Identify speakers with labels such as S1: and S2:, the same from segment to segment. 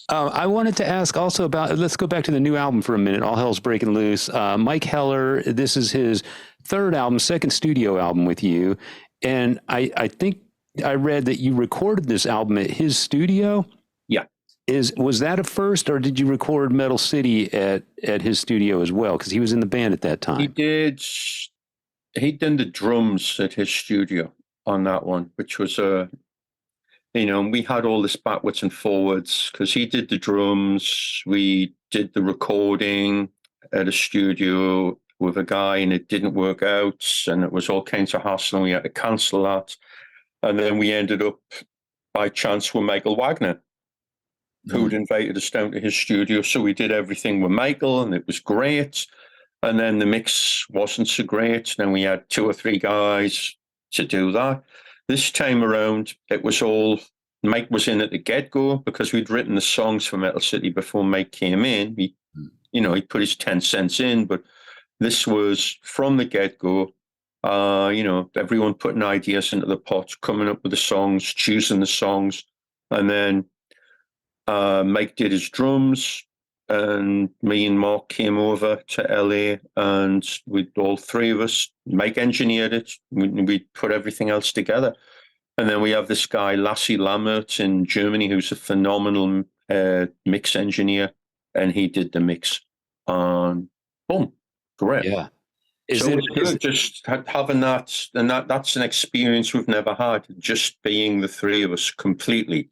S1: I wanted to ask also about, let's go back to the new album for a minute, All Hell's Breaking Loose. Mike Heller, this is his third album, second studio album with you. And I think I read that you recorded this album at his studio.
S2: Yeah.
S1: Was that a first, or did you record Metal City at his studio as well? Because he was in the band at that time.
S2: He did. He'd done the drums at his studio on that one, which was we had all this backwards and forwards because he did the drums. We did the recording at a studio with a guy, and it didn't work out, and it was all kinds of hassle, and we had to cancel that. And then we ended up by chance with Michael Wagner, who'd invited us down to his studio. So we did everything with Michael, and it was great. And then the mix wasn't so great. Then we had 2 or 3 guys to do that. This time around, it was all, Mike was in at the get-go because we'd written the songs for Metal City before Mike came in. He put his 10 cents in, but this was from the get-go, everyone putting ideas into the pot, coming up with the songs, choosing the songs. And then Mike did his drums, and me and Mark came over to LA, and we all 3 of us, Mike engineered it. We put everything else together. And then we have this guy, Lassie Lammert in Germany, who's a phenomenal mix engineer, and he did the mix. Boom, great.
S1: Yeah.
S2: Just having that, and that's an experience we've never had, just being the 3 of us completely.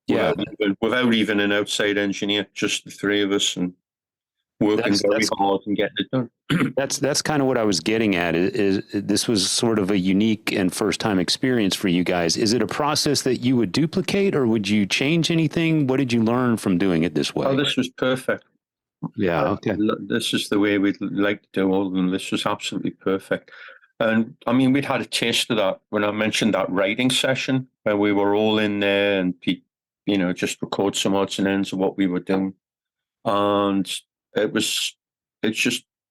S1: Yeah,
S2: without even an outside engineer, just the 3 of us, and working very hard and getting it done.
S1: That's kind of what I was getting at. Is this was sort of a unique and first time experience for you guys? Is it a process that you would duplicate, or would you change anything? What did you learn from doing it this way?
S2: Oh, this was perfect.
S1: Yeah, okay.
S2: This is the way we'd like to do all of them. This was absolutely perfect. And I mean, we'd had a taste of that when I mentioned that writing session where we were all in there and just record some odds and ends of what we were doing. And it's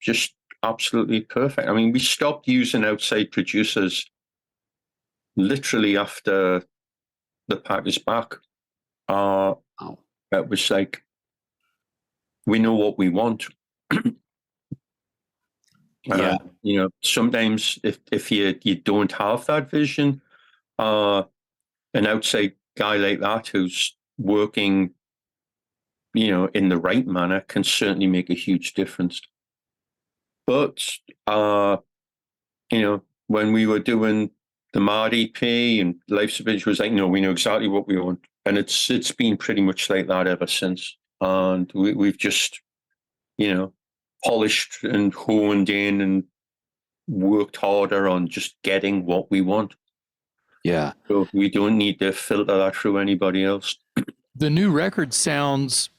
S2: just absolutely perfect. I mean, we stopped using outside producers literally after the Pack is Back. It was like, we know what we want.
S1: Yeah.
S2: Sometimes if you don't have that vision, an outside guy like that who's working, in the right manner can certainly make a huge difference. But, when we were doing the Mad EP and Life's a Bitch was like, no, we know exactly what we want. And it's been pretty much like that ever since. And we've just, polished and honed in and worked harder on just getting what we want.
S1: Yeah.
S2: So we don't need to filter that through anybody else.
S3: The new record sounds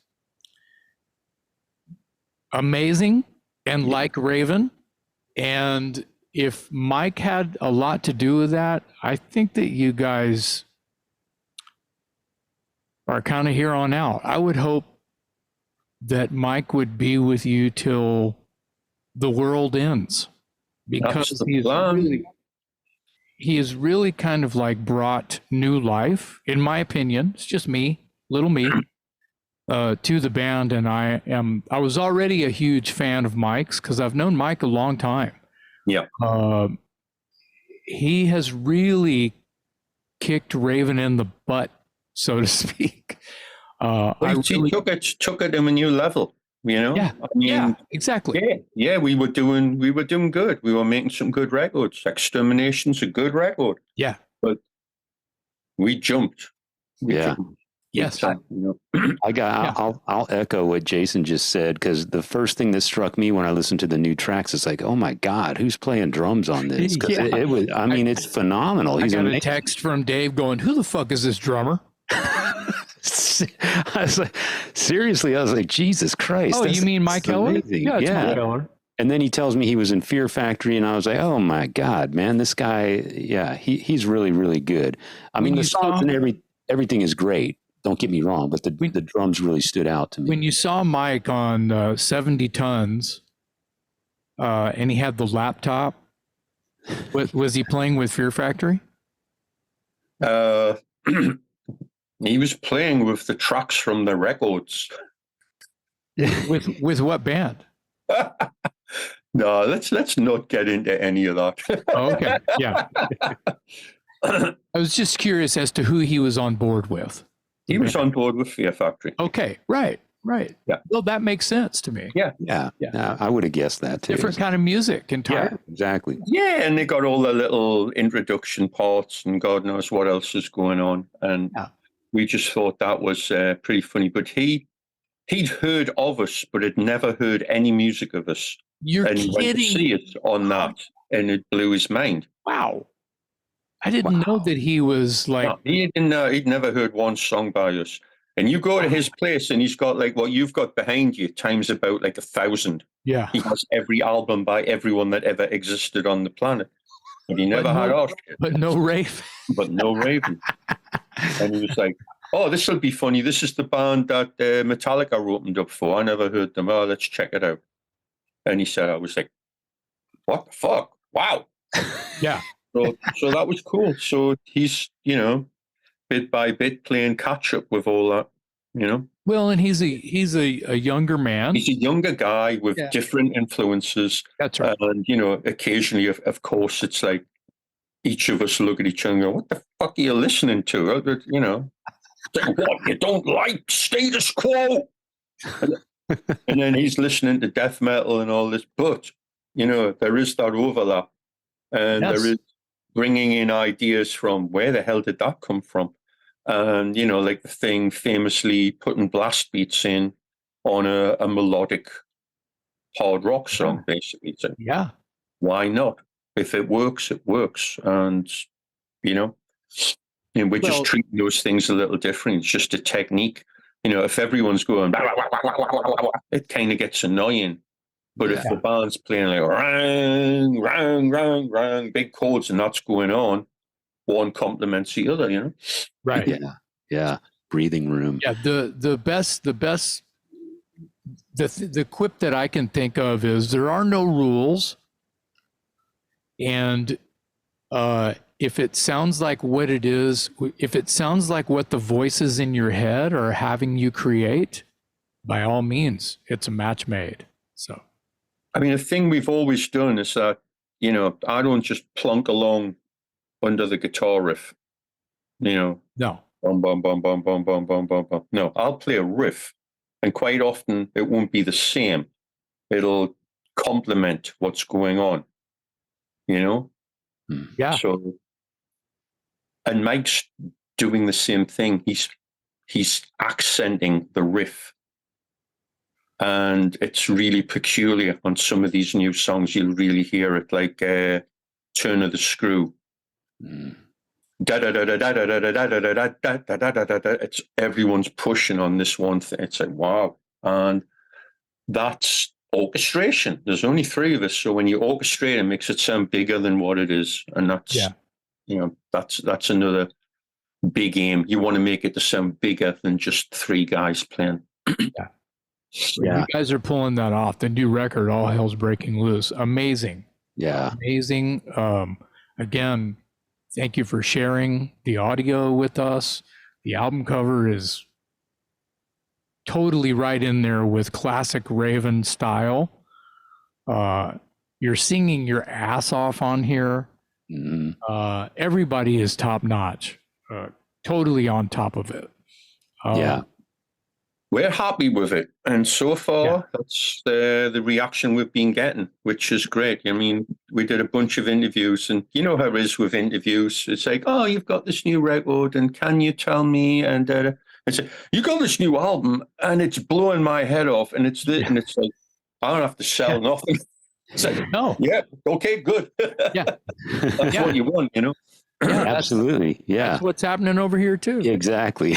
S3: amazing and like Raven. And if Mike had a lot to do with that, I think that you guys are kind of here on out. I would hope that Mike would be with you till the world ends, because he has really kind of like brought new life, in my opinion. It's just me, little me, to the band. And I was already a huge fan of Mike's because I've known Mike a long time.
S2: Yeah.
S3: He has really kicked Raven in the butt, so to speak.
S2: He took it to a new level,
S3: Yeah, yeah, exactly.
S2: Yeah, we were doing good. We were making some good records. Extermination's a good record.
S3: Yeah,
S2: but we jumped.
S3: Yes.
S1: I'll echo what Jason just said, because the first thing that struck me when I listened to the new tracks is like, oh my God, who's playing drums on this? Because it was, it's phenomenal.
S3: I got a text from Dave going, who the fuck is this drummer?
S1: I was like, seriously, I was like, Jesus Christ.
S3: Oh, you mean Mike Heller?
S1: Yeah, it's Mike Heller. And then he tells me he was in Fear Factory, and I was like, oh my God, man, this guy, he's really, really good. I mean, the songs and everything is great. Don't get me wrong, but the drums really stood out to me.
S3: When you saw Mike on 70 Tons, and he had the laptop, was he playing with Fear Factory?
S2: He was playing with the tracks from the records.
S3: With what band?
S2: No, let's not get into any of that.
S3: Oh, okay. Yeah. I was just curious as to who he was on board with.
S2: He was on board with Fear Factory.
S3: Okay. Right.
S2: Yeah.
S3: Well, that makes sense to me.
S2: Yeah.
S1: I would have guessed that too.
S3: Different kind of music entirely.
S1: Yeah, exactly.
S2: Yeah, and they got all the little introduction parts and God knows what else is going on. And we just thought that was pretty funny. But he'd heard of us, but had never heard any music of us.
S3: You're
S2: and he
S3: kidding.
S2: went to see us on that, and it blew his mind.
S3: Wow. I didn't know that he was like...
S2: No, he'd never heard one song by us. And you go to his place, and he's got like what you've got behind you times about like 1,000.
S3: Yeah.
S2: He has every album by everyone that ever existed on the planet. And he never had our shit.
S3: But no Raven.
S2: But no Raven. And he was like, oh, this will be funny. This is the band that Metallica opened up for. I never heard them. Oh, let's check it out. And he said, I was like, what the fuck? Wow.
S3: Yeah.
S2: So that was cool. So he's, bit by bit playing catch up with all that,
S3: Well, and he's a younger man.
S2: He's a younger guy with different influences.
S3: That's right.
S2: And, occasionally, of course, it's like each of us look at each other and go, what the fuck are you listening to? Like, what, you don't like status quo? And then he's listening to death metal and all this. But, there is that overlap. And there is bringing in ideas from where the hell did that come from? And, like the Thing famously putting blast beats in on a melodic hard rock song, basically. So, why not? If it works, it works. And, we're just treating those things a little different. It's just a technique. If everyone's going, blah, blah, blah, blah, blah, blah, blah, it kind of gets annoying. But if the band's playing like rang, rang, rang, rang, big chords, and that's going on, one complements the other,
S3: Right.
S1: Yeah. Breathing room.
S3: Yeah. The quip that I can think of is there are no rules. And if it sounds like what it is, if it sounds like what the voices in your head are having you create, by all means, it's a match made. So,
S2: I mean, the thing we've always done is that, I don't just plunk along under the guitar riff,
S3: No.
S2: Bum, bum, bum, bum, bum, bum, bum, bum, bum. No, I'll play a riff, and quite often it won't be the same. It'll complement what's going on,
S3: Yeah.
S2: So, and Mike's doing the same thing. He's accenting the riff, and it's really peculiar on some of these new songs. You'll really hear it, like "Turn of the Screw." Da da da da da da da da da da da da da da da. It's everyone's pushing on this one thing. It's like wow, and that's orchestration. There's only 3 of us, so when you orchestrate, it makes it sound bigger than what it is, and that's that's another big aim. You want to make it to sound bigger than just 3 guys playing.
S3: You guys are pulling that off. The new record, All Hell's Breaking Loose. Amazing.
S1: Yeah.
S3: Amazing. Again, thank you for sharing the audio with us. The album cover is totally right in there with classic Raven style. You're singing your ass off on here. Everybody is top notch. Totally on top of it.
S2: We're happy with it, and so far that's the reaction we've been getting, which is great. I mean, we did a bunch of interviews, and you know how it is with interviews. It's like, oh, you've got this new record, and can you tell me? And it's like, you got this new album, and it's blowing my head off, and it's this, and it's like, I don't have to sell nothing. It's like, okay, good. That's what you want,
S1: Yeah, absolutely. Yeah,
S3: that's what's happening over here too.
S1: Exactly.